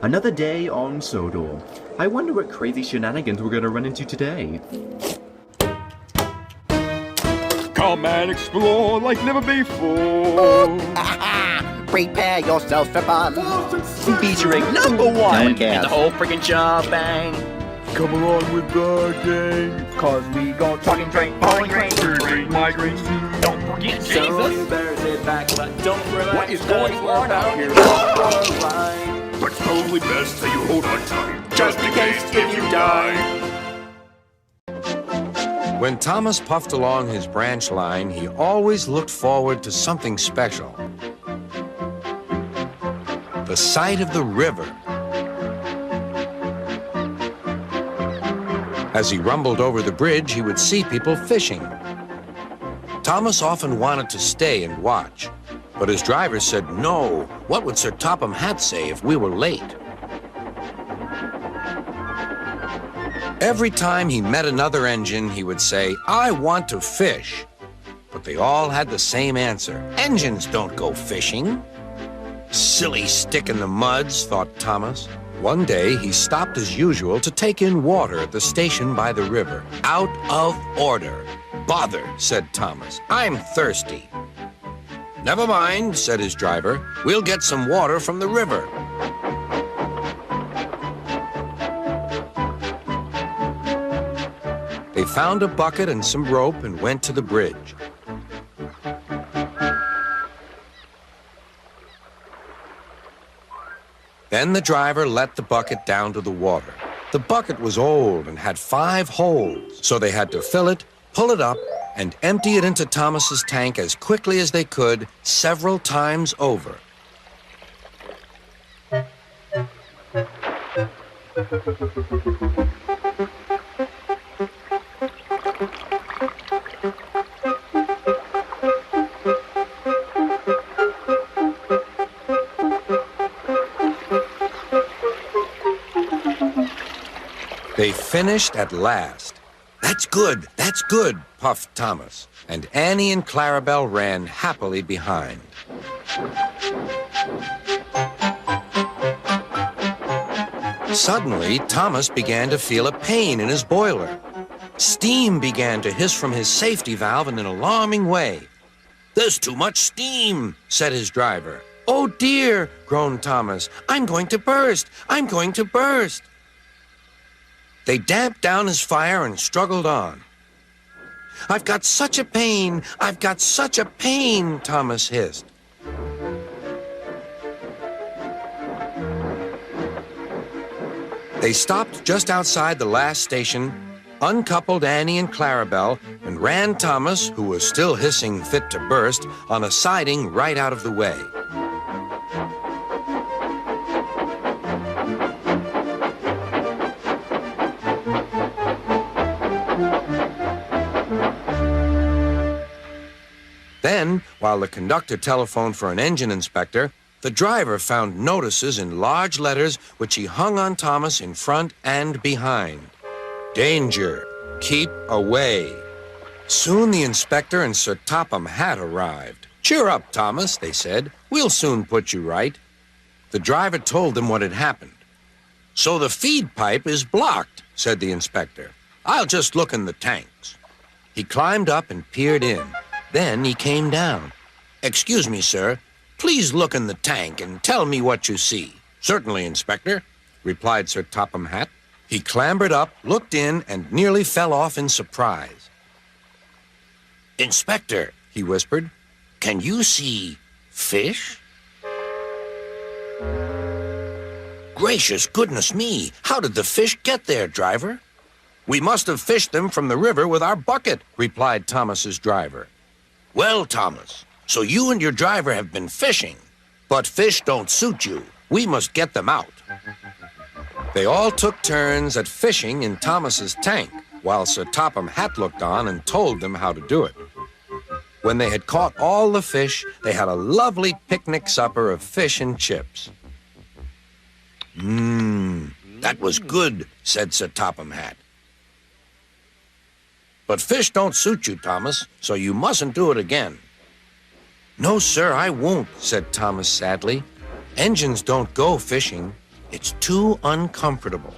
Another day on Sodor. I wonder what crazy shenanigans we're gonna run into today. Come and explore like never before. Prepare yourself for fun. Featuring #1 one cares. in the whole freaking job, bang. Come along with the gang. Cause we gon' trucking train, bowling train, Migraines. don't forget So you Jesus. better sit back, but don't relax. What is going on out here? But it's probably best that you hold on tight. Just in case if you die. When Thomas puffed along his branch line, he always looked forward to something special. The sight of the river. As he rumbled over the bridge, he would see people fishing. Thomas often wanted to stay and watch, but his driver said no. What would Sir Topham Hatt say if we were late? Every time he met another engine, he would say, "I want to fish." But they all had the same answer. "Engines don't go fishing." Silly stick in the muds, thought Thomas. One day, he stopped as usual to take in water at the station by the river. Out of order. "Bother," said Thomas. "I'm thirsty." "Never mind," said his driver. "We'll get some water from the river." They found a bucket and some rope and went to the bridge. Then the driver let the bucket down to the water. The bucket was old and had 5 holes, so they had to fill it, pull it up, and empty it into Thomas's tank as quickly as they could, several times over. They finished at last. That's good, puffed Thomas, and Annie and Clarabelle ran happily behind. Suddenly, Thomas began to feel a pain in his boiler. Steam began to hiss from his safety valve in an alarming way. "There's too much steam," said his driver. "Oh dear," groaned Thomas. "I'm going to burst! I'm going to burst!" They damped down his fire and struggled on. "I've got such a pain! I've got such a pain!" Thomas hissed. They stopped just outside the last station, uncoupled Annie and Clarabelle, and ran Thomas, who was still hissing fit to burst, on a siding right out of the way. Then, while the conductor telephoned for an engine inspector, the driver found notices in large letters which he hung on Thomas in front and behind. "Danger! Keep away!" Soon the inspector and Sir Topham Hatt arrived. "Cheer up, Thomas," they said. "We'll soon put you right." The driver told them what had happened. "So the feed pipe is blocked," said the inspector. "I'll just look in the tanks." He climbed up and peered in. Then he came down. "Excuse me, sir. Please look in the tank and tell me what you see." "Certainly, Inspector," replied Sir Topham Hatt. He clambered up, looked in, and nearly fell off in surprise. "Inspector," he whispered, "can you see fish?" "Gracious goodness me! How did the fish get there, driver?" "We must have fished them from the river with our bucket," replied Thomas's driver. "Well, Thomas, so you and your driver have been fishing, but fish don't suit you. We must get them out." They all took turns at fishing in Thomas's tank, while Sir Topham Hatt looked on and told them how to do it. When they had caught all the fish, they had a lovely picnic supper of fish and chips. That was good," said Sir Topham Hatt. "But fish don't suit you, Thomas, so you mustn't do it again." "No, sir, I won't," said Thomas sadly. Engines don't go fishing. It's too uncomfortable.